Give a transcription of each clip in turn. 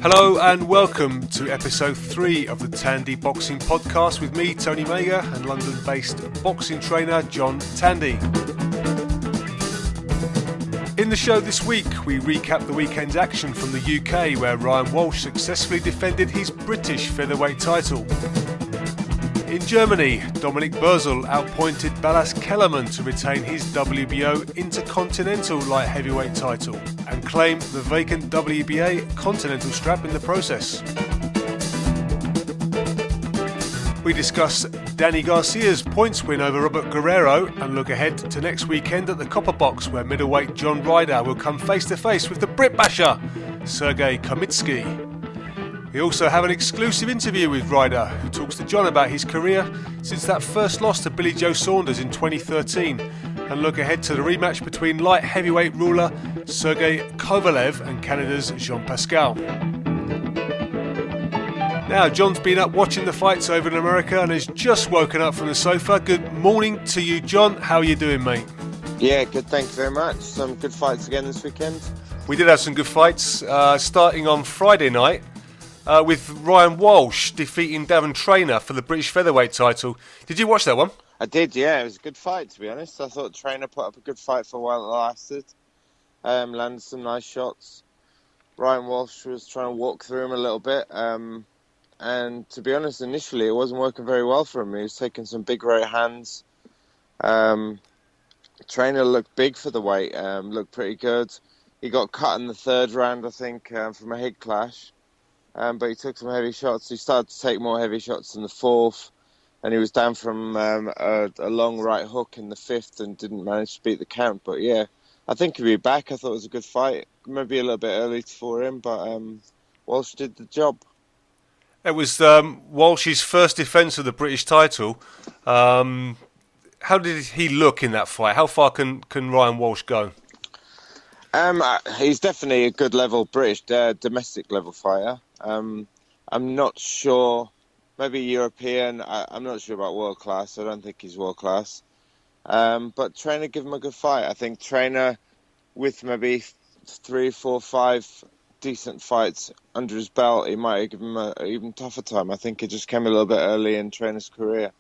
Hello and welcome to episode 3 of the Tandy Boxing Podcast with me, Tony Mayger, and London-based boxing trainer John Tandy. In the show this week, we recap the weekend's action from the UK where Ryan Walsh successfully defended his British featherweight title. In Germany, Dominic Bürzel outpointed Balazs Kellerman to retain his WBO Intercontinental Light Heavyweight title and claim the vacant WBA Continental strap in the process. We discuss Danny Garcia's points win over Robert Guerrero and look ahead to next weekend at the Copper Box where middleweight John Ryder will come face to face with the Brit Basher, Sergei Kamitsky. We also have an exclusive interview with Ryder, who talks to John about his career since that first loss to Billy Joe Saunders in 2013, and look ahead to the rematch between light heavyweight ruler Sergey Kovalev and Canada's Jean Pascal. Now, John's been up watching the fights over in America and has just woken up from the sofa. Good morning to you, John. How are you doing, mate? Yeah, good, thank you very much. Some good fights again this weekend. We did have some good fights, starting on Friday night with Ryan Walsh defeating Davon Traynor for the British featherweight title. Did you watch that one? I did, yeah. It was a good fight, to be honest. I thought Traynor put up a good fight for a while it lasted. Landed some nice shots. Ryan Walsh was trying to walk through him a little bit. And to be honest, initially it wasn't working very well for him. He was taking some big right hands. Traynor looked big for the weight, looked pretty good. He got cut in the third round, I think, from a head clash. But he took some heavy shots. He started to take more heavy shots in the fourth. And he was down from a long right hook in the fifth and didn't manage to beat the count. But yeah, I think he'll be back. I thought it was a good fight. Maybe a little bit early for him, but Walsh did the job. It was Walsh's first defence of the British title. How did he look in that fight? How far can Ryan Walsh go? He's definitely a good level British domestic level fighter. I'm not sure, maybe European. I'm not sure about world class. I don't think he's world class. But Traynor gave him a good fight. I think Traynor, with maybe 3, 4, 5 decent fights under his belt, he might have given him an even tougher time. I think it just came a little bit early in Traynor's career.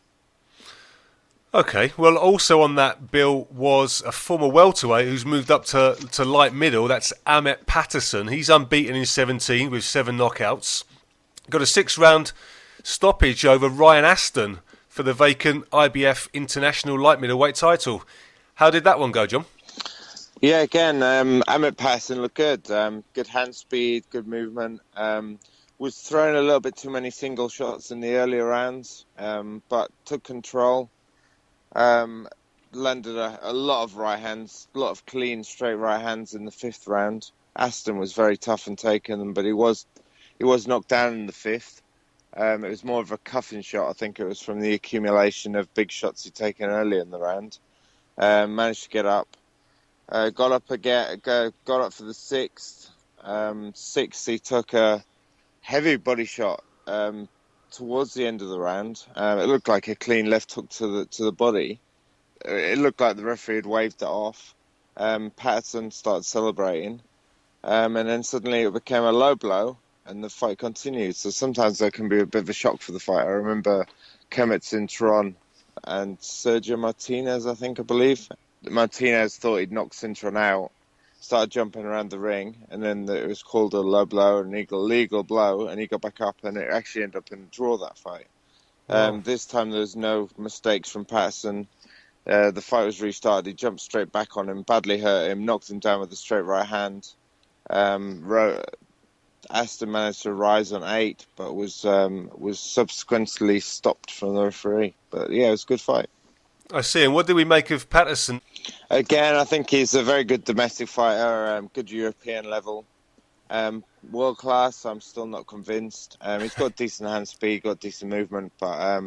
Okay, well, also on that bill was a former welterweight who's moved up to light middle. That's Ahmet Patterson. He's unbeaten in 17 with 7 knockouts. Got a 6-round stoppage over Ryan Aston for the vacant IBF International light middleweight title. How did that one go, John? Yeah, again, Ahmet Patterson looked good. Good hand speed, good movement. Was throwing a little bit too many single shots in the earlier rounds, but took control. Landed a lot of right hands, a lot of clean, straight right hands in the 5th round. Aston was very tough and taking them, but he was knocked down in the 5th. It was more of a cuffing shot. I think it was from the accumulation of big shots he'd taken early in the round. Managed to get up. Got up again. Got up for the 6th. 6th, he took a heavy body shot towards the end of the round. It looked like a clean left hook to the body. It looked like the referee had waved it off. Patterson started celebrating, and then suddenly it became a low blow, and the fight continued. So sometimes there can be a bit of a shock for the fight. I remember Kemets in Toronto and Sergio Martinez, I believe. Martinez thought he'd knocked Cintron out, started jumping around the ring, and then it was called a low blow, an illegal blow, and he got back up, and it actually ended up in a draw, that fight. Wow. This time there was no mistakes from Patterson. The fight was restarted. He jumped straight back on him, badly hurt him, knocked him down with a straight right hand. Aston managed to rise on 8, but was subsequently stopped from the referee. But yeah, it was a good fight. I see. And what do we make of Patterson? Again, I think he's a very good domestic fighter, good European level. World class, I'm still not convinced. He's got decent hand speed, got decent movement, but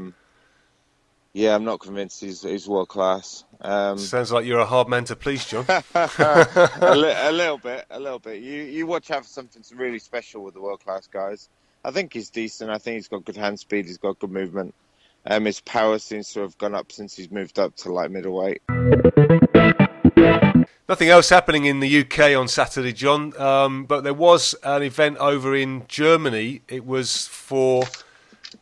yeah, I'm not convinced he's world class. Sounds like you're a hard man to please, John. a little bit. You watch out for something really special with the world class guys. I think he's decent. I think he's got good hand speed. He's got good movement. His power seems to have gone up since he's moved up to light middleweight. Nothing else happening in the UK on Saturday, John, but there was an event over in Germany. It was for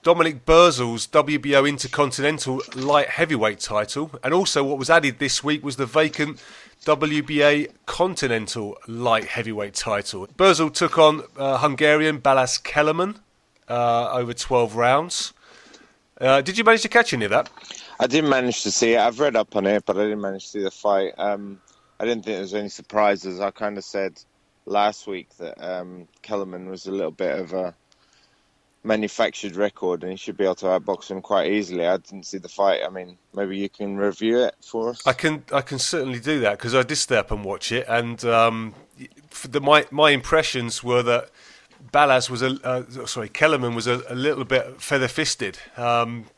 Dominic Burzel's WBO Intercontinental Light Heavyweight title, and also what was added this week was the vacant WBA Continental Light Heavyweight title. Burzel took on Hungarian Balázs Kellerman over 12 rounds. Did you manage to catch any of that? I didn't manage to see it. I've read up on it, but I didn't manage to see the fight. I didn't think there was any surprises. I kind of said last week that Kellerman was a little bit of a manufactured record and he should be able to outbox him quite easily. I didn't see the fight. I mean, maybe you can review it for us. I can certainly do that because I did stay up and watch it, and my impressions were that Balázs was Kellerman was a little bit feather-fisted.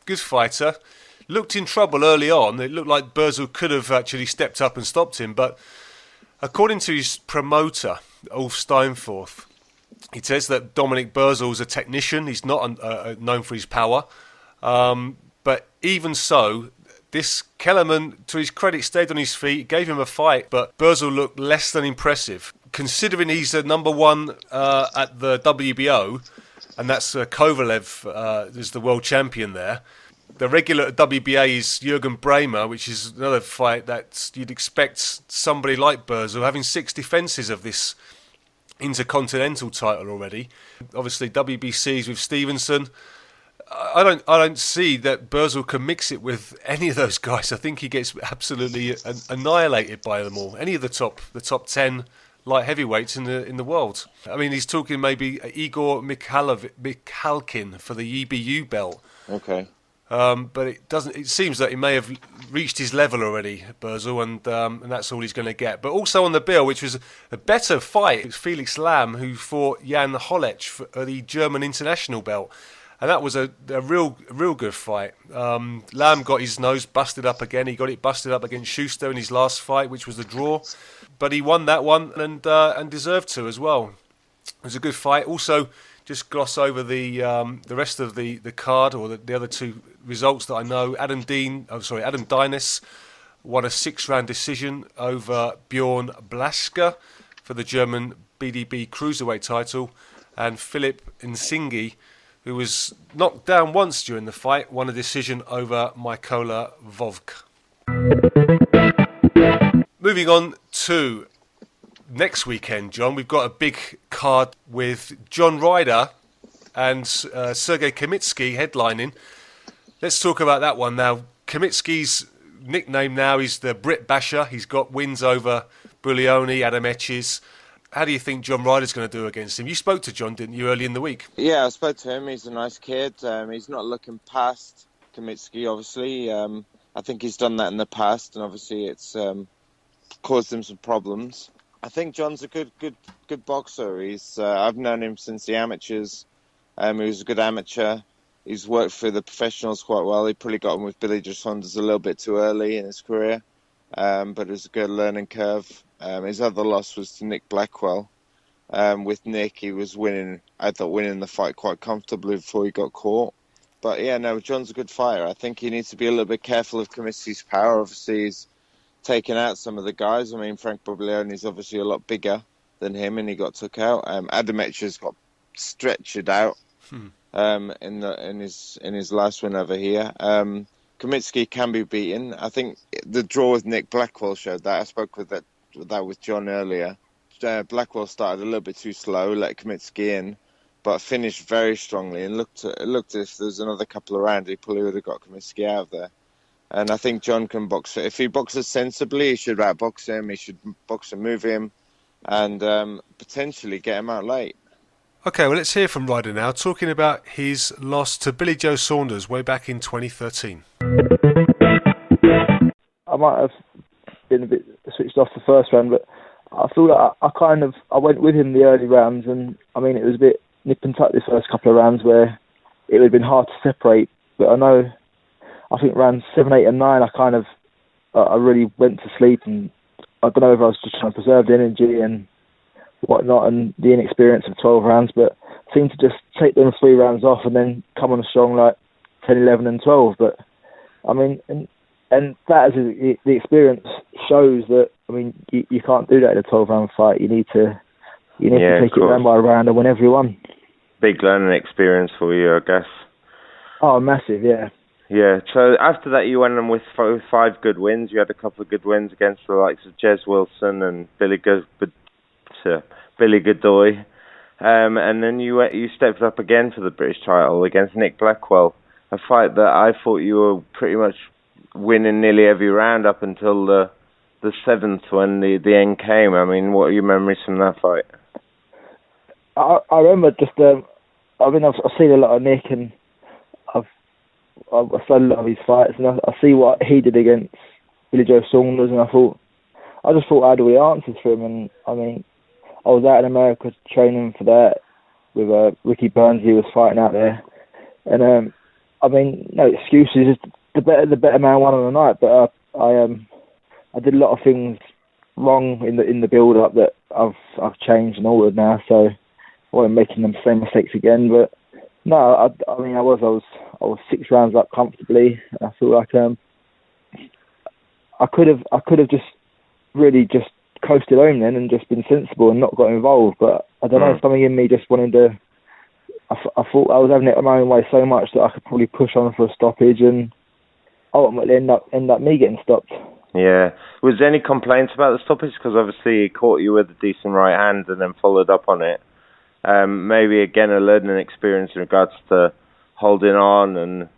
Good fighter. Looked in trouble early on. It looked like Burzel could have actually stepped up and stopped him, but according to his promoter, Ulf Steinforth, he says that Dominic Burzel is a technician. He's not known for his power. But even so, this Kellerman, to his credit, stayed on his feet, gave him a fight, but Burzel looked less than impressive. Considering he's the number one at the WBO, and that's Kovalev is the world champion there. The regular at WBA is Jürgen Bremer, which is another fight that you'd expect somebody like Burzel having 6 defences of this Intercontinental title already. Obviously, WBC's with Stevenson. I don't see that Burzel can mix it with any of those guys. I think he gets absolutely annihilated by them all. Any of the top 10 light heavyweights in the world. I mean, he's talking maybe Igor Mikhalkin for the EBU belt. Okay. But it doesn't. It seems that he may have reached his level already, Burzel, and that's all he's going to get. But also on the bill, which was a better fight, it was Felix Lam who fought Jan Holech for the German international belt, and that was a real good fight. Lam got his nose busted up again. He got it busted up against Schuster in his last fight, which was the draw, but he won that one and deserved to as well. It was a good fight. Also, just gloss over the rest of the card, or the other two results that I know. Adam Dynas won a 6-round decision over Bjorn Blaska for the German BDB Cruiserweight title, and Philip Nsingi, who was knocked down once during the fight, won a decision over Mykola Vovk. Moving on to next weekend, John, we've got a big card with John Ryder and Sergei Kamitsky headlining. Let's talk about that one now. Kamitsky's nickname now is the Brit Basher. He's got wins over Buglioni, Adam Etches. How do you think John Ryder's going to do against him? You spoke to John, didn't you, early in the week? Yeah, I spoke to him. He's a nice kid. He's not looking past Kamitsky, obviously. I think he's done that in the past, and obviously it's caused him some problems. I think John's a good boxer. I've known him since the amateurs. He was a good amateur. He's worked for the professionals quite well. He probably got him with Billy Joe Saunders a little bit too early in his career, but it was a good learning curve. His other loss was to Nick Blackwell. With Nick, he was winning the fight quite comfortably before he got caught. But yeah, no, John's a good fighter. I think he needs to be a little bit careful of Kamitsky's power. Obviously, he's taken out some of the guys. I mean, Frank Buglioni's obviously a lot bigger than him, and he got took out. Adam Etches got stretchered out in his last win over here. Kamitsky can be beaten. I think the draw with Nick Blackwell showed that. I spoke with that with John earlier. Blackwell started a little bit too slow, let Kamitsky in, but finished very strongly, and looked as if there's another couple of rounds, he probably would have got Kamitsky out of there. And I think John can box it. If he boxes sensibly, he should outbox him. He should box and move him, and potentially get him out late. Okay, well, let's hear from Ryder now, talking about his loss to Billy Joe Saunders way back in 2013. I might have been a bit switched off the first round, but I feel like I went with him the early rounds, and I mean, it was a bit nip and tuck the first couple of rounds where it would have been hard to separate. But I think rounds 7, 8 and 9, I really went to sleep, and I don't know if I was just trying to preserve the energy and whatnot and the inexperience of 12 rounds, but seemed to just take them 3 rounds off and then come on strong like 10, 11 and 12. But I mean, and that is the experience shows that. I mean, you can't do that in a 12-round fight. You need to take it round by round and win every one. Big learning experience for you, I guess. Oh, massive, yeah. Yeah, so after that you went on with 5 good wins. You had a couple of good wins against the likes of Jez Wilson and Billy Godoy. And then you stepped up again for the British title against Nick Blackwell. A fight that I thought you were pretty much winning nearly every round up until the 7th when the end came. I mean, what are your memories from that fight? I remember just, I've seen a lot of Nick, and I've studied a lot of his fights, and I see what he did against Billy Joe Saunders, and I just thought I had all the answers for him. And I mean, I was out in America training for that with Ricky Burns. He was fighting out there, and I mean, no excuses. The better man won on the night, but I did a lot of things wrong in the build up that I've changed and altered now, so I wasn't making them same mistakes again. But no, I mean, I was 6 rounds up comfortably. I feel like I could have just really just coasted home then and just been sensible and not got involved. But I don't know, something in me just wanted to. I thought I was having it my own way so much that I could probably push on for a stoppage and ultimately end up me getting stopped. Yeah. Was there any complaints about the stoppage? Because obviously he caught you with a decent right hand and then followed up on it. Maybe again a learning experience in regards to holding on and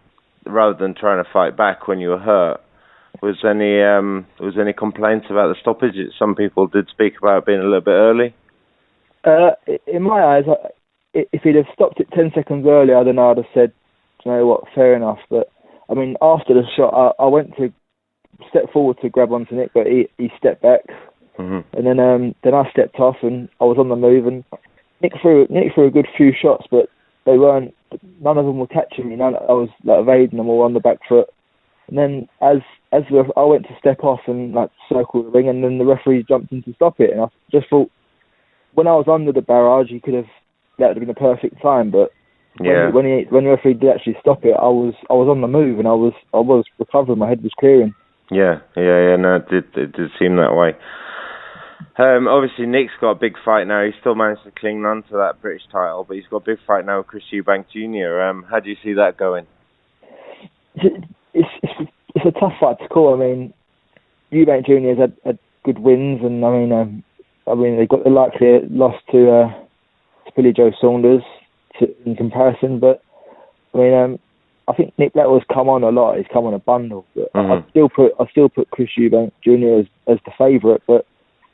rather than trying to fight back when you were hurt. Was any complaints about the stoppage? Some people did speak about being a little bit early. In my eyes, if he'd have stopped it 10 seconds earlier, then I'd have said, you know what, fair enough. But I mean, after the shot, I went to step forward to grab onto Nick, but he stepped back, and then I stepped off and I was on the move, and Nick threw a good few shots, but none of them were catching me. I was like evading them all on the back foot, and then as I went to step off and like circle the ring, and then the referee jumped in to stop it, and I just thought when I was under the barrage, that would have been a perfect time, but. Yeah. When the referee did actually stop it, I was on the move and I was recovering. My head was clearing. Yeah. No, it did seem that way. Obviously, Nick's got a big fight now. He still managed to cling on to that British title, but he's got a big fight now with Chris Eubank Jr. How do you see that going? It's a tough fight to call. I mean, Eubank Jr. has had good wins, and I mean they got the likely loss to Billy Joe Saunders. In comparison, but I mean, I think Nick Blackwell's come on a lot. He's come on a bundle, but I still put Chris Eubank Jr. as the favourite. But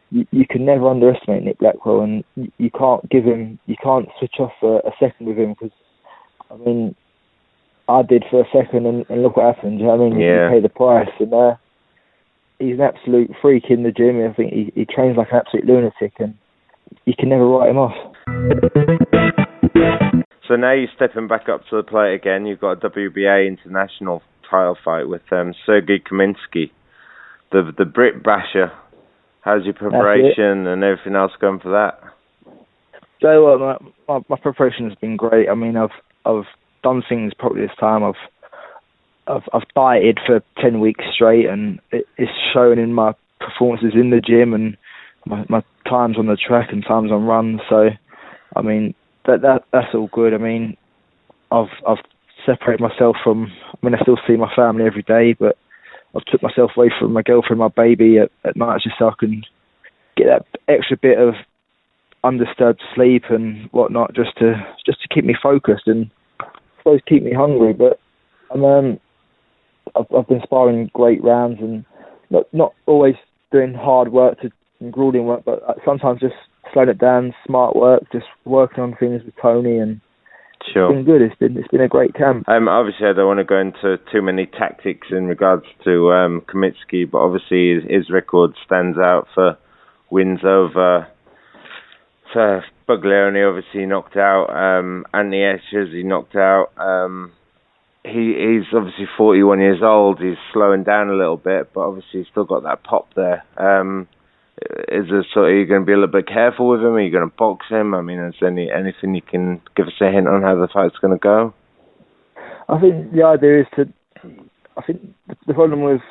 you can never underestimate Nick Blackwell, and you can't switch off for a second with him because I mean, I did for a second, and look what happened. You know what I mean, you pay the price, and he's an absolute freak in the gym. I think he trains like an absolute lunatic, and you can never write him off. So now you're stepping back up to the plate again. You've got a WBA international title fight with Sergey Kaminsky, the Brit Basher. How's your preparation and everything else going for that? So my preparation has been great. I mean, I've done things probably this time. I've dieted for 10 weeks straight, and it's shown in my performances in the gym and my times on the track and times on runs. So, I mean, that's all good. I mean, I've separated myself from. I mean, I still see my family every day, but I've took myself away from my girlfriend, my baby at night, just so I can get that extra bit of undisturbed sleep and whatnot, just to keep me focused and I suppose keep me hungry. But I've been sparring great rounds and not always doing hard work and grueling work, but sometimes just slowing it down, smart work, just working on things with Tony, and sure. It's been good. It's been a great camp. Obviously, I don't want to go into too many tactics in regards to Kaminsky, but obviously his record stands out for wins over Buglioni. Obviously, he knocked out Anthony Etchers. He knocked out. He's obviously 41 years old. He's slowing down a little bit, but obviously he's still got that pop there. Are you going to be a little bit careful with him? Are you going to box him? I mean, is there anything you can give us a hint on how the fight's going to go? I think the idea is I think the problem with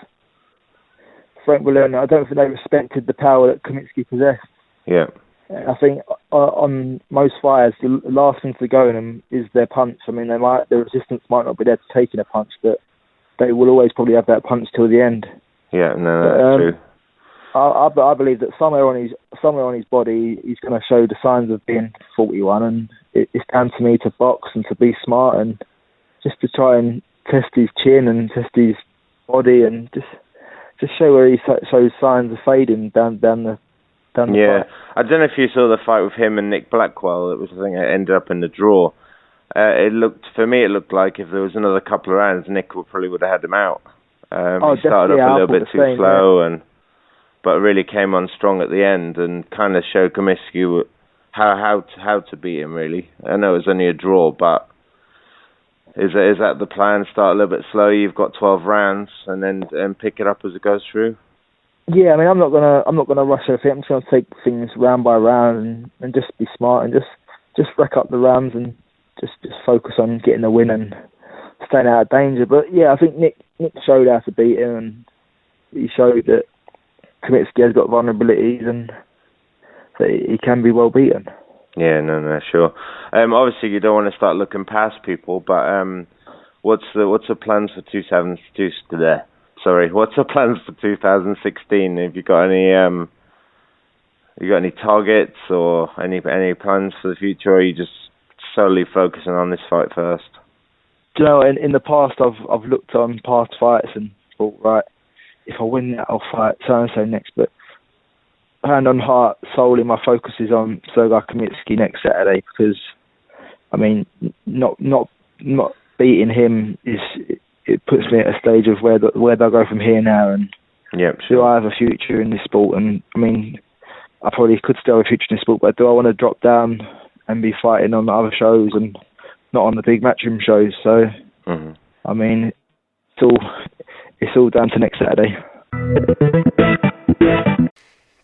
Frank will learn. I don't think they respected the power that Kaminsky possessed. Yeah. I think on most fighters, the last thing to go in them is their punch. I mean, their resistance might not be there to taking a punch, but they will always probably have that punch till the end. Yeah, no, that's true. I believe that somewhere on his body, he's going to show the signs of being 41, and it's down to me to box and to be smart and just to try and test his chin and test his body and just show where he shows signs of fading down the yeah, fight. I don't know if you saw the fight with him and Nick Blackwell. I think it ended up in the draw. It looked like if there was another couple of rounds, Nick probably would have had him out. He started off a little bit too slow, but really came on strong at the end and kind of showed Kaminsky how to beat him. Really, I know it was only a draw, but is that the plan? Start a little bit slow. You've got 12 rounds, and then pick it up as it goes through. Yeah, I mean, I'm not gonna rush everything. I'm just gonna take things round by round and just be smart and just rack up the rounds and just focus on getting the win and staying out of danger. But yeah, I think Nick showed how to beat him, and he showed that Kaminsky has got vulnerabilities and that he can be well beaten. Yeah, no, sure. Obviously, you don't want to start looking past people, but what's the plans for 2016? What's the plans for 2016? Have you got any targets or any plans for the future, or are you just solely focusing on this fight first? Do you know, in the past, I've looked on past fights and thought, right, if I win that, I'll fight so and so next. But hand on heart, solely my focus is on Sergei Kaminsky next Saturday, because I mean, not beating him it puts me at a stage of where do I go from here now, and do I have a future in this sport? And I mean, I probably could still have a future in this sport, but do I want to drop down and be fighting on the other shows and not on the big matchroom shows? So, I mean, it's all down to next Saturday.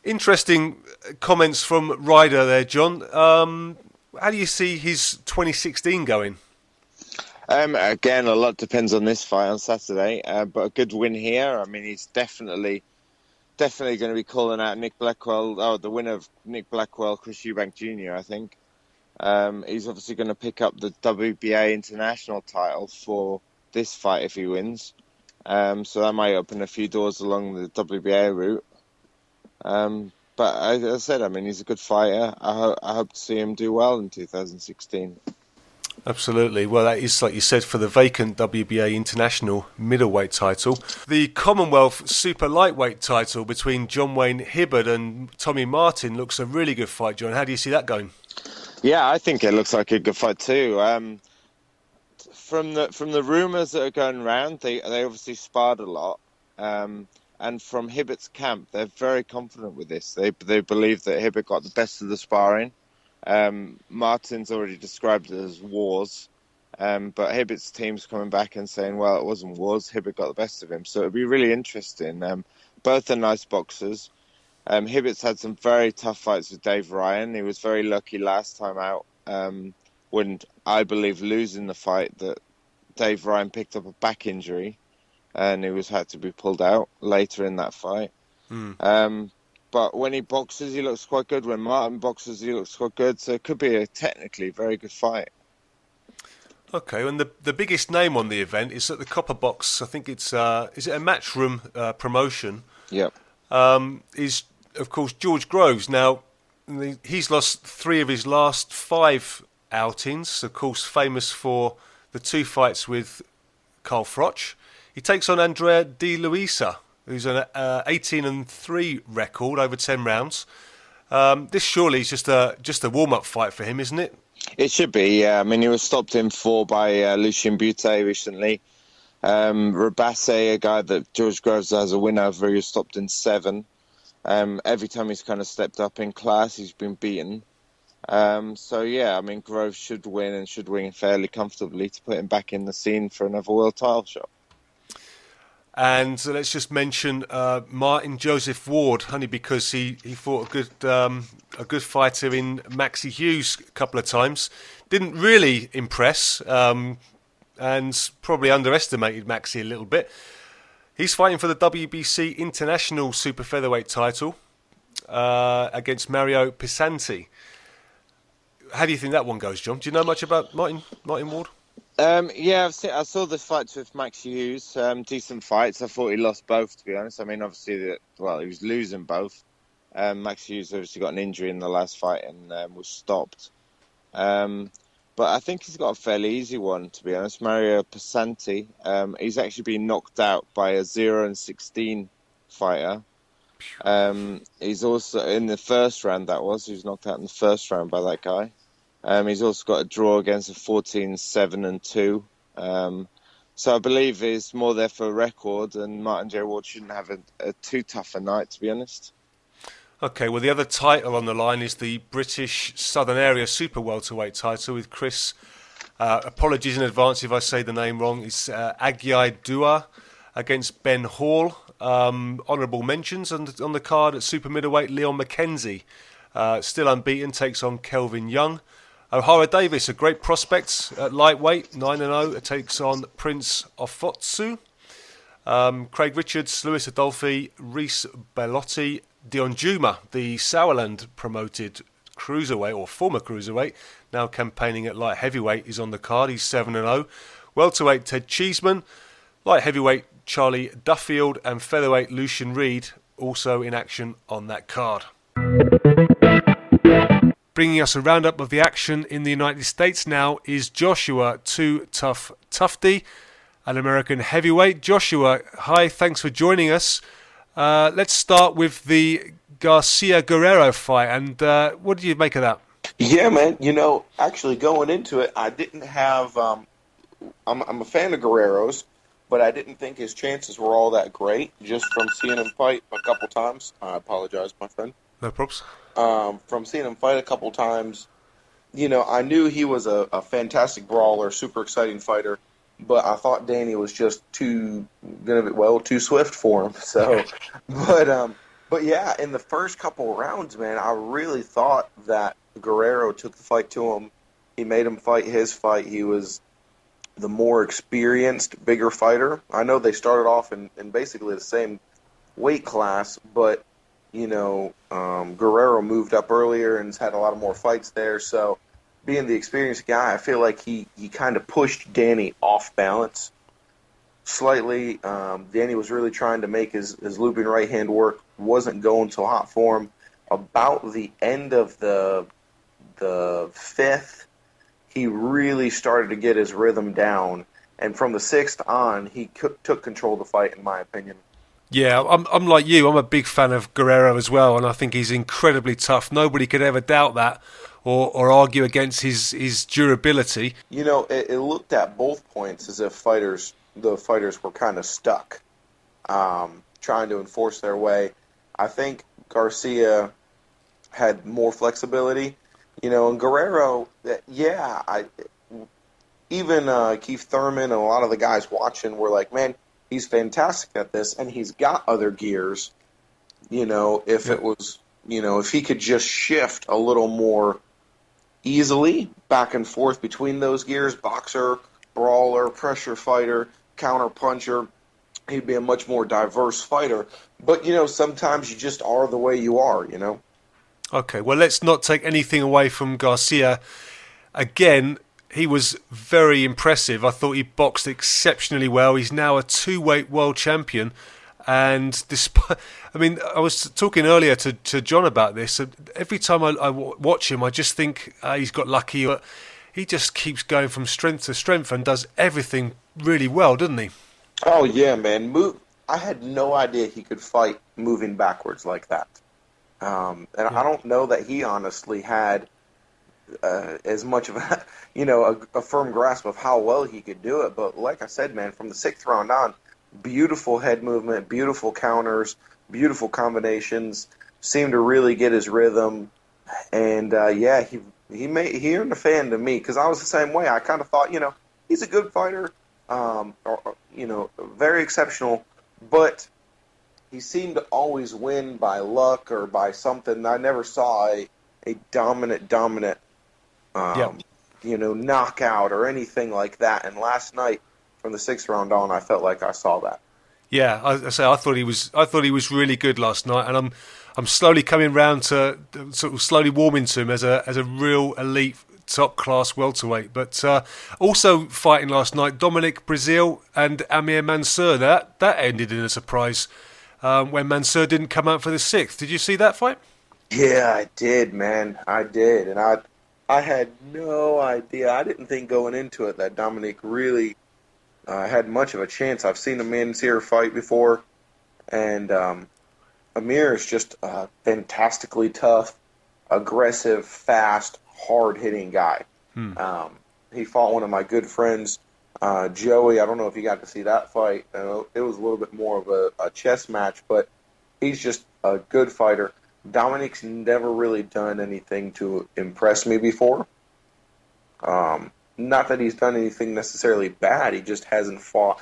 Interesting comments from Ryder there, John. How do you see his 2016 going? Again, a lot depends on this fight on Saturday, but a good win here. I mean, he's definitely going to be calling out Nick Blackwell, the winner of Nick Blackwell, Chris Eubank Jr., I think. He's obviously going to pick up the WBA international title for this fight if he wins. So that might open a few doors along the WBA route. But as I said, I mean, he's a good fighter. I hope to see him do well in 2016. Absolutely. Well, that is, like you said, for the vacant WBA international middleweight title. The Commonwealth super lightweight title between John Wayne Hibbard and Tommy Martin looks a really good fight, John. How do you see that going? Yeah, I think it looks like a good fight too. From the rumours that are going around, they obviously sparred a lot. And from Hibbert's camp, they're very confident with this. They believe that Hibbert got the best of the sparring. Martin's already described it as wars, but Hibbert's team's coming back and saying, well, it wasn't wars, Hibbert got the best of him. So it'll be really interesting. Both are nice boxers. Hibbert's had some very tough fights with Dave Ryan. He was very lucky last time out when, I believe, losing the fight, that Dave Ryan picked up a back injury and he had to be pulled out later in that fight. But when he boxes, he looks quite good. When Martin boxes, he looks quite good. So it could be a technically very good fight. Okay, and the biggest name on the event is at the Copper Box. I think it's is it a Matchroom promotion? Yep. Is of course George Groves. Now he's lost 3 of his last 5 outings. Of course, famous for the 2 fights with Carl Froch. He takes on Andrea Di Luisa, who's an 18-3 record over 10 rounds. This surely is just a warm-up fight for him, isn't it? It should be, yeah. I mean, he was stopped in 4 by Lucien Butte recently. Rabase, a guy that George Groves has a win over, he was stopped in 7. Every time he's kind of stepped up in class, he's been beaten. So, yeah, I mean, Groves should win and should win fairly comfortably to put him back in the scene for another world title shot. And let's just mention Martin Joseph Ward, only because he fought a good fighter in Maxie Hughes a couple of times. Didn't really impress, and probably underestimated Maxie a little bit. He's fighting for the WBC International Super Featherweight title against Mario Pisanti. How do you think that one goes, John? Do you know much about Martin Ward? Yeah, I saw the fights with Max Hughes. Decent fights. I thought he lost both, to be honest. I mean, obviously, he was losing both. Max Hughes obviously got an injury in the last fight and was stopped. But I think he's got a fairly easy one, to be honest. Mario Pisanti, he's actually been knocked out by a 0-16 fighter. He's also in the first round. He was knocked out in the first round by that guy. He's also got a draw against a 14-7-2. So I believe he's more there for a record, and Martin J. Ward shouldn't have a too tough a night, to be honest. Okay, well, the other title on the line is the British Southern Area Super Welterweight title with Chris. Apologies in advance if I say the name wrong. It's Agyai Dua against Ben Hall. Honourable mentions on the card at super middleweight. Leon McKenzie, still unbeaten, takes on Kelvin Young. O'Hara Davis, a great prospect at lightweight, 9-0, takes on Prince Ofotsu. Craig Richards, Luis Adolfi, Reese Bellotti, Dion Juma, the Sauerland promoted cruiserweight or former cruiserweight, now campaigning at light heavyweight, is on the card. He's 7-0. Welterweight Ted Cheeseman, light heavyweight Charlie Duffield, and featherweight Lucian Reed also in action on that card. Bringing us a roundup of the action in the United States now is Joshua Tufte, an American heavyweight. Joshua, hi, thanks for joining us. Let's start with the Garcia-Guerrero fight, and what did you make of that? Yeah, man. Actually going into it, I didn't have. I'm a fan of Guerrero's, but I didn't think his chances were all that great. Just from seeing him fight a couple times. I apologize, my friend. No props. From seeing him fight a couple times, I knew he was a fantastic brawler, super exciting fighter. But I thought Danny was just too swift for him. So, but yeah, in the first couple of rounds, man, I really thought that Guerrero took the fight to him. He made him fight his fight. He was the more experienced, bigger fighter. I know they started off in basically the same weight class, but Guerrero moved up earlier and has had a lot of more fights there. So, being the experienced guy, I feel like he kind of pushed Danny off balance slightly. Danny was really trying to make his looping right hand work. Wasn't going so hot for him. About the end of the fifth, he really started to get his rhythm down. And from the sixth on, he took control of the fight, in my opinion. Yeah, I'm like you. I'm a big fan of Guerrero as well, and I think he's incredibly tough. Nobody could ever doubt that or argue against his durability. It looked at both points as if the fighters were kind of stuck, trying to enforce their way. I think Garcia had more flexibility, and Guerrero, even Keith Thurman and a lot of the guys watching were like, man, he's fantastic at this, and he's got other gears. If he could just shift a little more easily back and forth between those gears, boxer, brawler, pressure fighter, counter puncher, he'd be a much more diverse fighter. But, sometimes you just are the way you are, Okay, well, let's not take anything away from Garcia. Again, he was very impressive. I thought he boxed exceptionally well. He's now a two-weight world champion. And I was talking earlier to John about this. Every time I watch him, I just think he's got lucky. But he just keeps going from strength to strength and does everything really well, doesn't he? Oh, yeah, man. I had no idea he could fight moving backwards like that. I don't know that he honestly had as much of a firm grasp of how well he could do it. But like I said, man, from the sixth round on, beautiful head movement, beautiful counters, beautiful combinations, seemed to really get his rhythm. And, he earned a fan to me because I was the same way. I kind of thought, he's a good fighter, very exceptional, but he seemed to always win by luck or by something. I never saw a dominant knockout or anything like that. And last night, from the sixth round on, I felt like I saw that. Yeah, I thought he was really good last night, and I'm slowly coming round to sort of slowly warming to him as a real elite top class welterweight. But also fighting last night, Dominic Breazeale and Amir Mansour. That ended in a surprise when Mansour didn't come out for the sixth. Did you see that fight? Yeah, I did, man. I did, and I had no idea. I didn't think going into it that Dominic really had much of a chance. I've seen a Mansour fight before, and Amir is just a fantastically tough, aggressive, fast, hard-hitting guy. He fought one of my good friends, Joey. I don't know if you got to see that fight. It was a little bit more of a chess match, but he's just a good fighter. Dominic's never really done anything to impress me before. Not that he's done anything necessarily bad. He just hasn't fought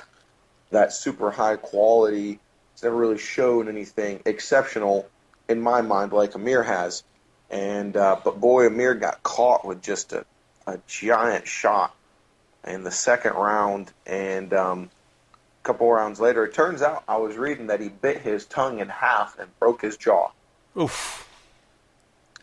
that super high quality. He's never really shown anything exceptional in my mind like Amir has. And but boy, Amir got caught with just a giant shot in the second round. And a couple rounds later, it turns out I was reading that he bit his tongue in half and broke his jaw. Oof.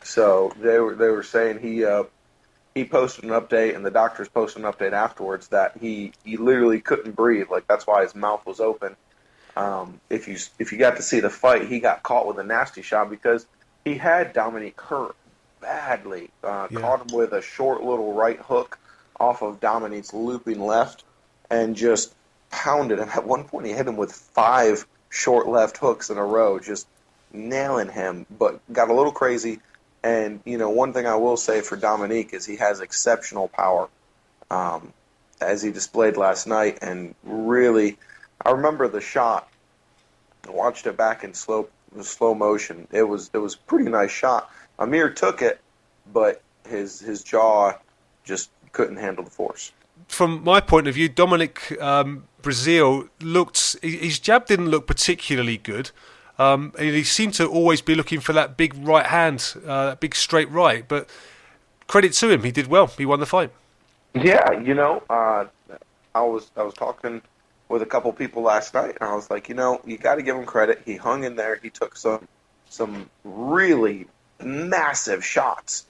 So they were saying he posted an update, and the doctors posted an update afterwards that he literally couldn't breathe. Like, that's why his mouth was open. If you got to see the fight, he got caught with a nasty shot because he had Dominic hurt badly. Caught him with a short little right hook off of Dominic's looping left and just pounded him. At one point, he hit him with 5 short left hooks in a row, just nailing him, but got a little crazy. And, one thing I will say for Dominique is he has exceptional power, as he displayed last night. And really, I remember the shot. I watched it back in slow motion. It was a pretty nice shot. Amir took it, but his jaw just couldn't handle the force. From my point of view, Dominic Breazeale his jab didn't look particularly good. And he seemed to always be looking for that big right hand, that big straight right. But credit to him, he did well. He won the fight. Yeah, I was talking with a couple people last night, and I was like, you got to give him credit. He hung in there. He took some really massive shots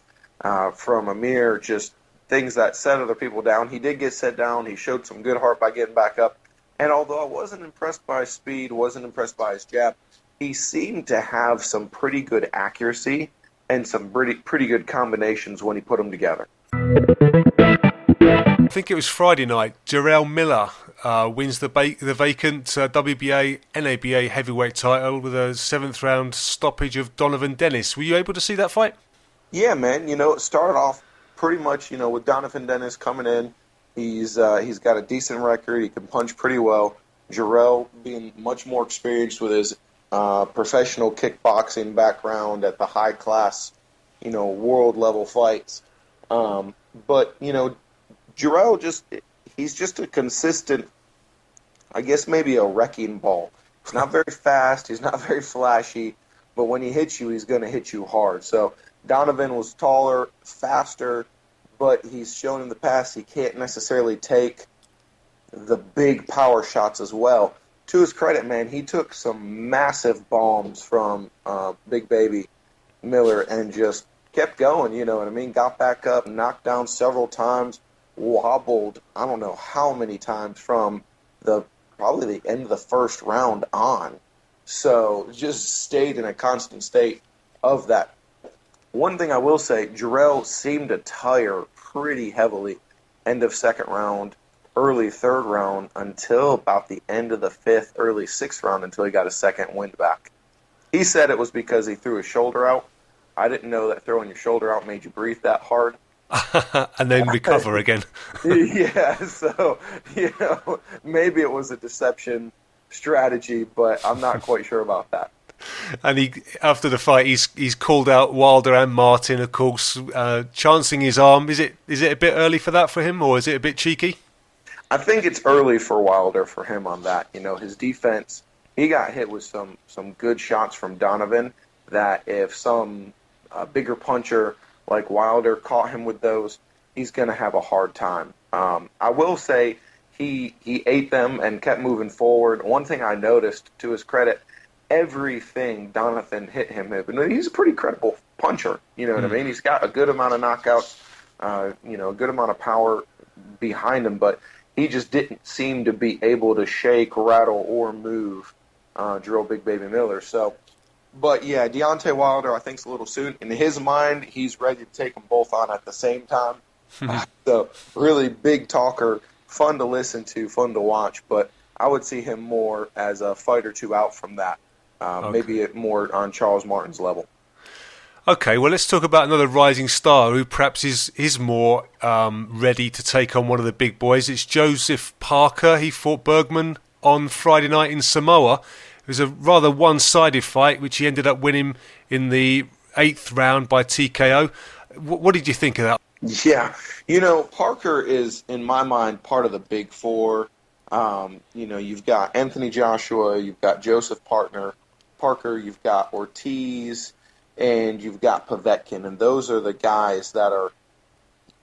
from Amir, just things that set other people down. He did get set down. He showed some good heart by getting back up. And although I wasn't impressed by his speed, wasn't impressed by his jab, he seemed to have some pretty good accuracy and some pretty good combinations when he put them together. I think it was Friday night. Jarrell Miller wins the vacant WBA, NABA heavyweight title with a 7th round stoppage of Donovan Dennis. Were you able to see that fight? Yeah, man. It started off pretty much, with Donovan Dennis coming in. He's got a decent record. He can punch pretty well. Jarrell being much more experienced with his professional kickboxing background at the high class, world level fights. But Jarrell he's just a consistent, I guess maybe a wrecking ball. He's not very fast. He's not very flashy. But when he hits you, he's going to hit you hard. So Donovan was taller, faster, but he's shown in the past he can't necessarily take the big power shots as well. To his credit, man, he took some massive bombs from Big Baby Miller and just kept going, you know what I mean? Got back up, knocked down several times, wobbled, I don't know how many times from probably the end of the first round on. So just stayed in a constant state of that. One thing I will say, Jarrell seemed to tire pretty heavily end of second round, early third round, until about the end of the 5th, early 6th round, until he got a second wind back. He said it was because he threw his shoulder out. I didn't know that throwing your shoulder out made you breathe that hard. And then recover again. Yeah, so, maybe it was a deception strategy, but I'm not quite sure about that. And after the fight, he's called out Wilder and Martin, of course, chancing his arm. Is it a bit early for that for him, or is it a bit cheeky? I think it's early for Wilder for him on that. His defense, he got hit with some good shots from Donovan that if some bigger puncher like Wilder caught him with those, he's going to have a hard time. I will say he ate them and kept moving forward. One thing I noticed, to his credit, everything Donathan hit him with, and he's a pretty credible puncher, you know what I mean? He's got a good amount of knockouts, a good amount of power behind him, but he just didn't seem to be able to shake, rattle, or move Drill Big Baby Miller. So, but yeah, Deontay Wilder I think is a little soon. In his mind, he's ready to take them both on at the same time. So really big talker, fun to listen to, fun to watch, but I would see him more as a fight or two out from that. Maybe more on Charles Martin's level. Okay, well, let's talk about another rising star who perhaps is more ready to take on one of the big boys. It's Joseph Parker. He fought Bergman on Friday night in Samoa. It was a rather one-sided fight, which he ended up winning in the 8th round by TKO. What did you think of that? Yeah, Parker is, in my mind, part of the big four. You've got Anthony Joshua, you've got Joseph Parker, you've got Ortiz, and you've got Povetkin, and those are the guys that are,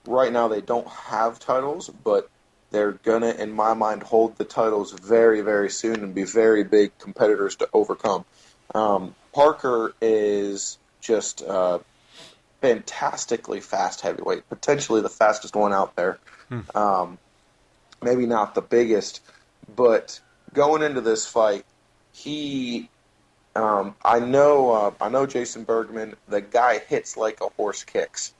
right now they don't have titles, but they're going to, in my mind, hold the titles very, very soon and be very big competitors to overcome. Parker is just fantastically fast heavyweight, potentially the fastest one out there. Maybe not the biggest, but going into this fight, I know Jason Bergman. The guy hits like a horse kicks.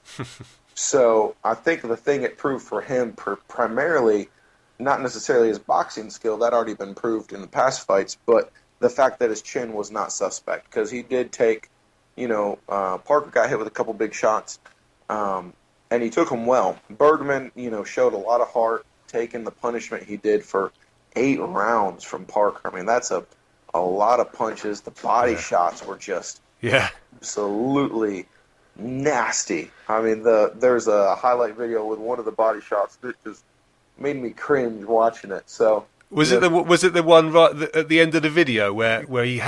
So I think the thing it proved for him, primarily, not necessarily his boxing skill, that already been proved in the past fights, but the fact that his chin was not suspect, because he did take, Parker got hit with a couple big shots, and he took them well. Bergman, showed a lot of heart, taking the punishment he did for 8 rounds from Parker. I mean, that's a lot of punches. The body shots were just absolutely nasty. I mean, there's a highlight video with one of the body shots that just made me cringe watching it. So was it the one right at the end of the video where he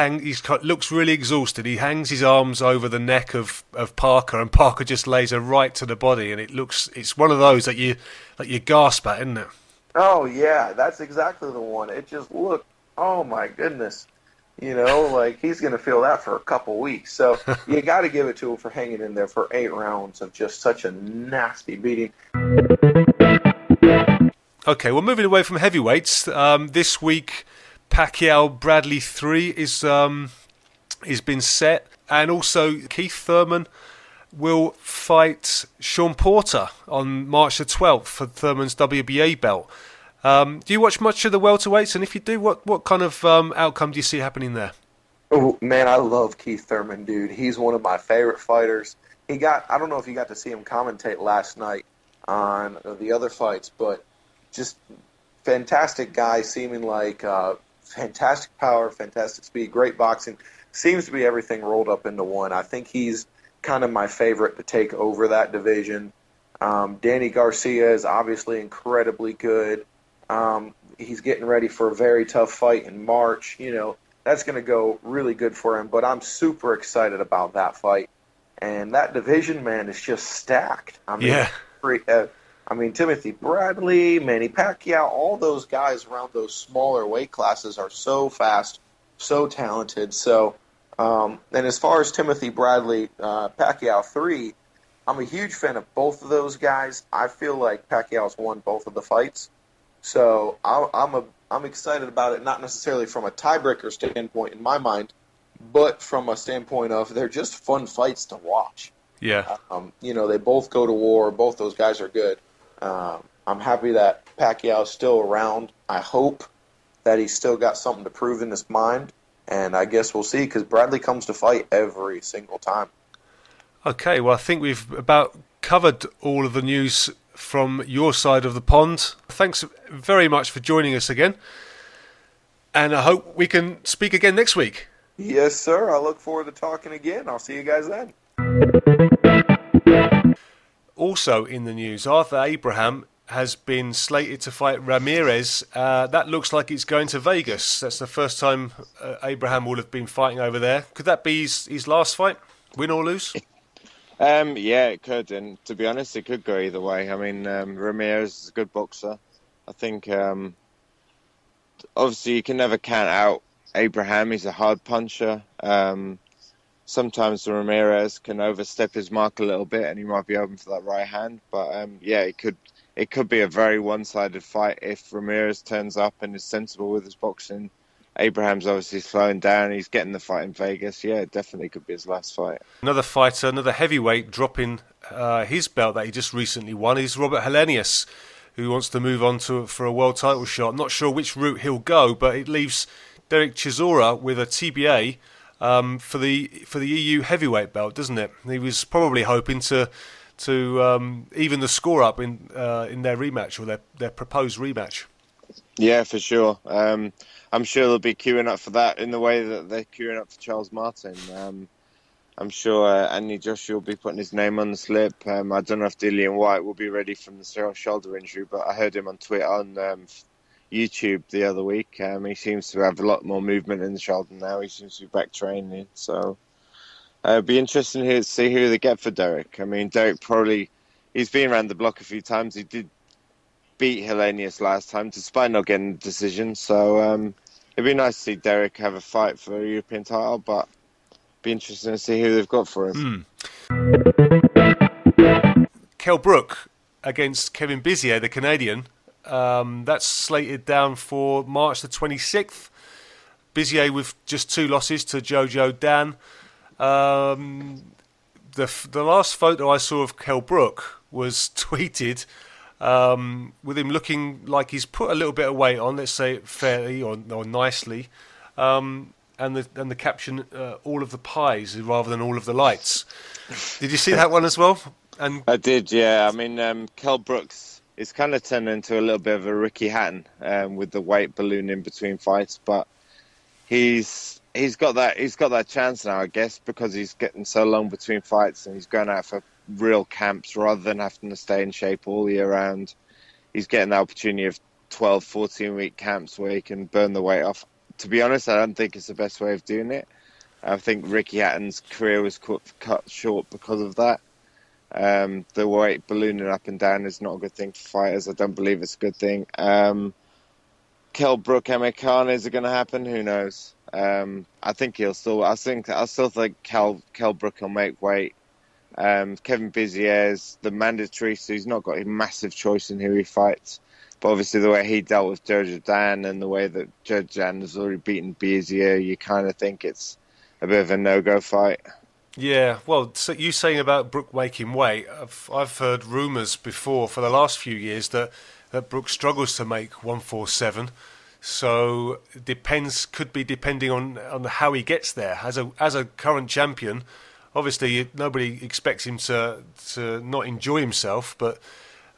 looks really exhausted? He hangs his arms over the neck of Parker, and Parker just lays her right to the body, and it's one of those that you gasp at, isn't it? Oh yeah, that's exactly the one. It just looked, oh my goodness. Like he's going to feel that for a couple weeks. So you got to give it to him for hanging in there for 8 rounds of just such a nasty beating. Okay, well, moving away from heavyweights, this week Pacquiao Bradley 3 is been set, and also Keith Thurman will fight Sean Porter on March the 12th for Thurman's WBA belt. Do you watch much of the welterweights? And if you do, what kind of outcome do you see happening there? Oh, man, I love Keith Thurman, dude. He's one of my favorite fighters. I don't know if you got to see him commentate last night on the other fights, but just fantastic guy, seeming like fantastic power, fantastic speed, great boxing. Seems to be everything rolled up into one. I think he's kind of my favorite to take over that division. Danny Garcia is obviously incredibly good. He's getting ready for a very tough fight in March. That's going to go really good for him, but I'm super excited about that fight. And that division, man, is just stacked. I mean, Timothy Bradley, Manny Pacquiao, all those guys around those smaller weight classes are so fast, so talented. So, and as far as Timothy Bradley, Pacquiao 3, I'm a huge fan of both of those guys. I feel like Pacquiao's won both of the fights. So I'm excited about it, not necessarily from a tiebreaker standpoint in my mind, but from a standpoint of they're just fun fights to watch. Yeah. They both go to war. Both those guys are good. I'm happy that Pacquiao's still around. I hope that he's still got something to prove in his mind, and I guess we'll see, because Bradley comes to fight every single time. Okay, well, I think we've about covered all of the news from your side of the pond. Thanks very much for joining us again, and I hope we can speak again next week. Yes, sir. I look forward to talking again. I'll see you guys then. Also in the news, Arthur Abraham has been slated to fight Ramirez. That looks like it's going to Vegas. That's the first time Abraham will have been fighting over there. Could that be his last fight, win or lose? Yeah, it could. And to be honest, it could go either way. I mean, Ramirez is a good boxer. I think obviously you can never count out Abraham. He's a hard puncher. Sometimes Ramirez can overstep his mark a little bit, and he might be open for that right hand. But it could be a very one-sided fight if Ramirez turns up and is sensible with his boxing. Abraham's obviously slowing down. He's getting the fight in Vegas. Yeah, it definitely could be his last fight. Another fighter, another heavyweight dropping his belt that he just recently won is Robert Helenius, who wants to move on for a world title shot. I'm not sure which route he'll go, but it leaves Derek Chisora with a TBA for the EU heavyweight belt, doesn't it? He was probably hoping to even the score up in their rematch, or their proposed rematch. Yeah, for sure. I'm sure they'll be queuing up for that in the way that they're queuing up for Charles Martin. I'm sure Anthony Joshua will be putting his name on the slip. I don't know if Dillian White will be ready from the shoulder injury, but I heard him on Twitter, on YouTube the other week. He seems to have a lot more movement in the shoulder now. He seems to be back training. So it'll be interesting to see who they get for Derek. I mean, Derek he's been around the block a few times. He did beat Helenius last time, despite not getting a decision. So it'd be nice to see Derek have a fight for a European title, but be interesting to see who they've got for him. Kell Brook against Kevin Bizier, the Canadian. That's slated down for March the 26th. Bizier with just 2 losses to Jojo Dan. The last photo I saw of Kell Brook was tweeted with him looking like he's put a little bit of weight on, let's say fairly or nicely. And the caption, all of the pies rather than all of the lights. Did you see that one as well? And I did, yeah. I mean, Kell Brooks is kind of turned into a little bit of a Ricky Hatton with the weight balloon in between fights, but he's got that chance now, I guess, because he's getting so long between fights and he's going out for real camps rather than having to stay in shape all year round. He's getting the opportunity of 12, 14-week camps where he can burn the weight off. To be honest, I don't think it's the best way of doing it. I think Ricky Hatton's career was cut short because of that. The weight ballooning up and down is not a good thing for fighters. I don't believe it's a good thing. Kell Brook, Americana, is it going to happen? Who knows? I think I still think Kell Brook will make weight. Kevin Bizier's the mandatory, so he's not got a massive choice in who he fights. But obviously the way he dealt with Jojo Dan and the way that Jojo Dan has already beaten Bizier, you kind of think it's a bit of a no-go fight. yeah, well, so you saying about Brook making weight, I've heard rumours before for the last few years that Brook struggles to make 147. So could be depending on how he gets there. As a current champion, obviously nobody expects him to not enjoy himself, but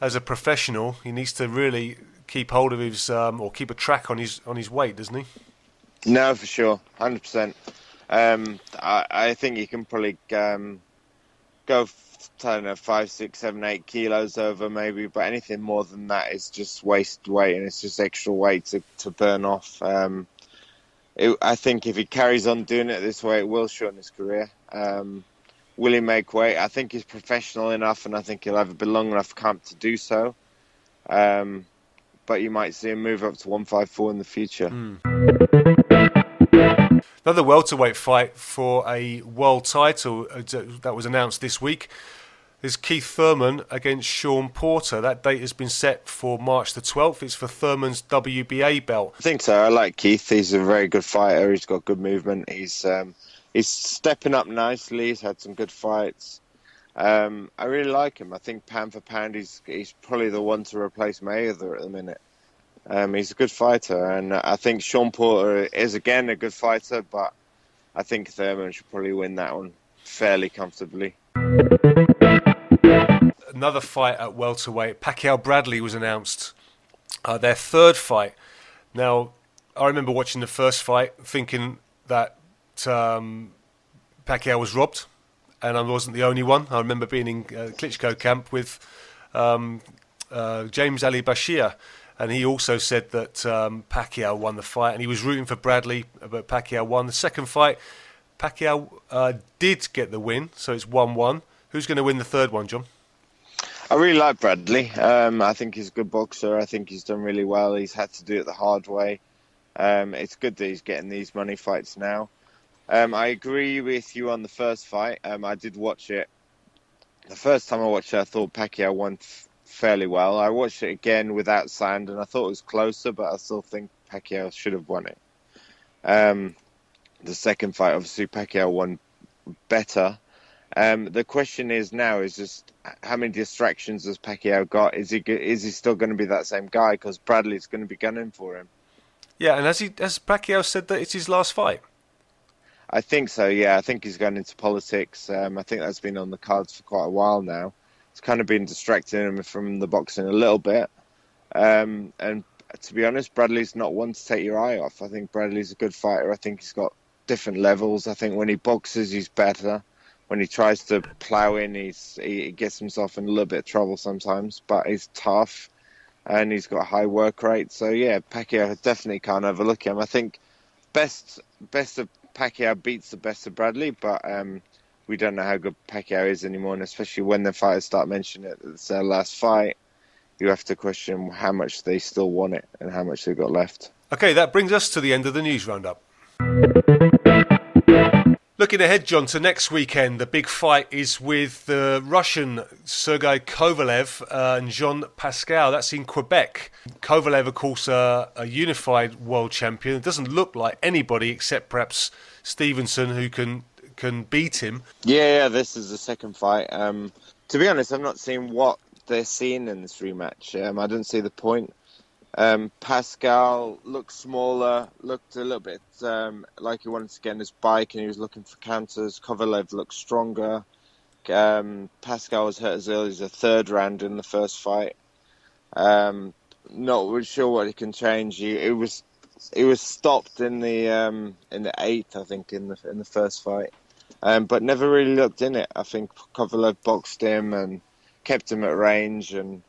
as a professional, he needs to really keep hold of his or keep a track on his weight, doesn't he? No, for sure, 100%. I think he can probably go, I don't know, 5, 6, 7, 8 kilos over maybe, but anything more than that is just waste weight and it's just extra weight to burn off. I think if he carries on doing it this way, it will shorten his career. Will he make weight? I think he's professional enough and I think he'll have a long enough camp to do so. But you might see him move up to 154 in the future. Another welterweight fight for a world title that was announced this week is Keith Thurman against Sean Porter. That date has been set for March the 12th. It's for Thurman's WBA belt. I think so. I like Keith. He's a very good fighter. He's got good movement. He's stepping up nicely. He's had some good fights. I really like him. I think pound for pound, he's probably the one to replace Mayger at the minute. He's a good fighter, and I think Sean Porter is again a good fighter, but I think Thurman should probably win that one fairly comfortably. Another fight at welterweight, Pacquiao Bradley was announced. Their third fight. Now, I remember watching the first fight, thinking that Pacquiao was robbed, and I wasn't the only one. I remember being in Klitschko camp with James Ali Bashir, and he also said that Pacquiao won the fight, and he was rooting for Bradley, but Pacquiao won. The second fight, Pacquiao did get the win, so it's 1-1. Who's going to win the third one, John? I really like Bradley. I think he's a good boxer. I think he's done really well. He's had to do it the hard way. It's good that he's getting these money fights now. I agree with you on the first fight. I did watch it. The first time I watched it, I thought Pacquiao won fairly well. I watched it again without sound, and I thought it was closer, but I still think Pacquiao should have won it. The second fight, obviously, Pacquiao won better. The question is now is just how many distractions has Pacquiao got? Is he still going to be that same guy? Because Bradley's going to be gunning for him. Yeah, and has Pacquiao said that it's his last fight? I think so, yeah. I think he's going into politics. I think that's been on the cards for quite a while now. It's kind of been distracting him from the boxing a little bit. And to be honest, Bradley's not one to take your eye off. I think Bradley's a good fighter. I think he's got different levels. I think when he boxes, he's better. When he tries to plow in, he gets himself in a little bit of trouble sometimes. But he's tough, and he's got a high work rate. So, yeah, Pacquiao definitely can't overlook him. I think best of Pacquiao beats the best of Bradley, but we don't know how good Pacquiao is anymore, and especially when the fighters start mentioning it, it's their last fight, you have to question how much they still want it and how much they've got left. Okay, that brings us to the end of the news roundup. Looking ahead, John, to next weekend, the big fight is with the Russian Sergei Kovalev and Jean Pascal. That's in Quebec. Kovalev, of course, a unified world champion. It doesn't look like anybody except perhaps Stevenson who can beat him. Yeah, this is the second fight. To be honest, I've not seen what they're seeing in this rematch. I didn't see the point. Pascal looked smaller, looked a little bit like he wanted to get on his bike and he was looking for counters. Kovalev looked stronger. Pascal was hurt as early as the third round in the first fight. Not really sure what he can change. It was stopped in the eighth, I think, in the first fight, but never really looked in it. I think Kovalev boxed him and kept him at range and.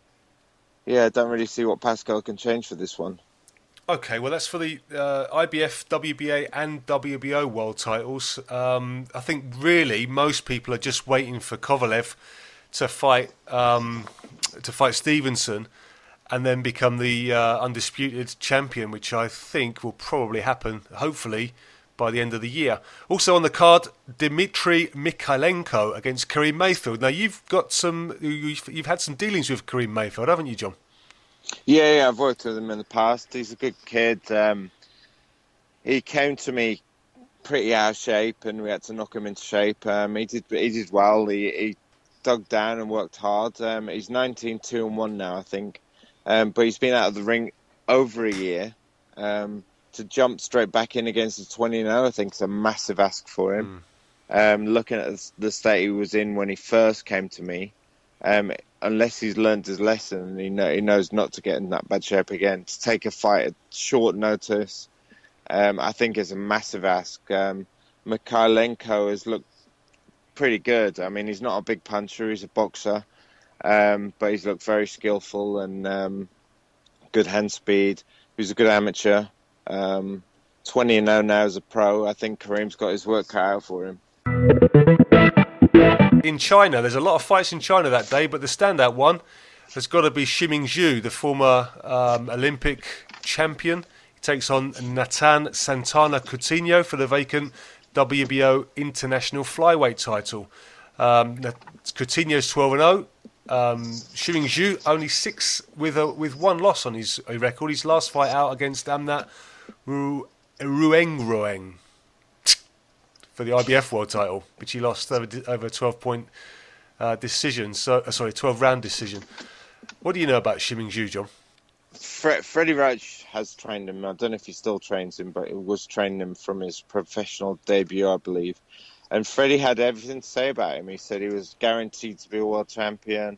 Yeah, I don't really see what Pascal can change for this one. Okay, well, that's for the IBF, WBA and WBO world titles. I think really most people are just waiting for Kovalev to fight Stevenson and then become the undisputed champion, which I think will probably happen, hopefully, by the end of the year. Also on the card, Dmitry Mikhailenko against Kareem Mayfield. Now you've had some dealings with Kareem Mayfield, haven't you, John? Yeah, I've worked with him in the past. He's a good kid. He came to me pretty out of shape, and we had to knock him into shape. He did well. He dug down and worked hard. He's 19-2-1 now, I think. But he's been out of the ring over a year. To jump straight back in against the 20-0, I think is a massive ask for him. Looking at the state he was in when he first came to me, unless he's learned his lesson, he knows not to get in that bad shape again. To take a fight at short notice, I think is a massive ask. Mikhailenko has looked pretty good. I mean, he's not a big puncher, he's a boxer, but he's looked very skillful and good hand speed. He's a good amateur. 20-0 now as a pro. I think Kareem's got his work cut out for him. In China, there's a lot of fights in China that day, but the standout one has got to be Shiming Zhu, the former Olympic champion. He takes on Nathan Santana Coutinho for the vacant WBO International Flyweight title. Coutinho's 12-0. Shiming Zhu only 6 with one loss on his record. His last fight out against Amnat Ruengroeng for the IBF world title, which he lost over a 12-point decision. 12-round decision. What do you know about Shiming Zhu, John? Freddie Roach has trained him. I don't know if he still trains him, but he was training him from his professional debut, I believe. And Freddie had everything to say about him. He said he was guaranteed to be a world champion.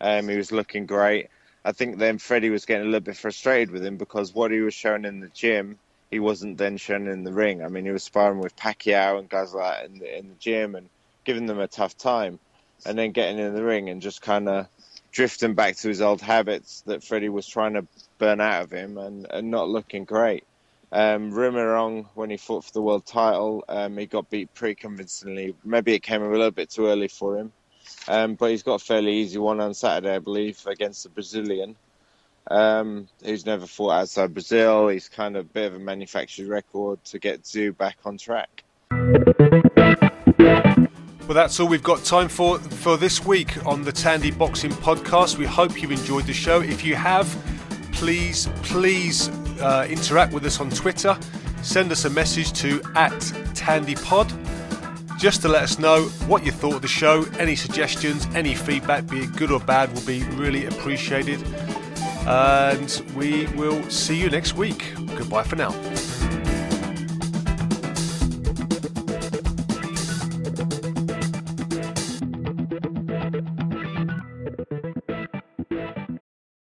He was looking great. I think then Freddie was getting a little bit frustrated with him because what he was showing in the gym, he wasn't then showing in the ring. I mean, he was sparring with Pacquiao and guys like that in the gym and giving them a tough time. And then getting in the ring and just kind of drifting back to his old habits that Freddie was trying to burn out of him and not looking great. Rumerong, when he fought for the world title, he got beat pretty convincingly. Maybe it came a little bit too early for him. But he's got a fairly easy one on Saturday, I believe, against the Brazilian. who's never fought outside Brazil. He's kind of a bit of a manufactured record to get Tszyu back on track. Well, that's all we've got time for this week on the Tandy Boxing Podcast. We hope you've enjoyed the show. If you have, please interact with us on Twitter. Send us a message to @TandyPod just to let us know what you thought of the show. Any suggestions, any feedback, be it good or bad, will be really appreciated. And we will see you next week. Goodbye for now.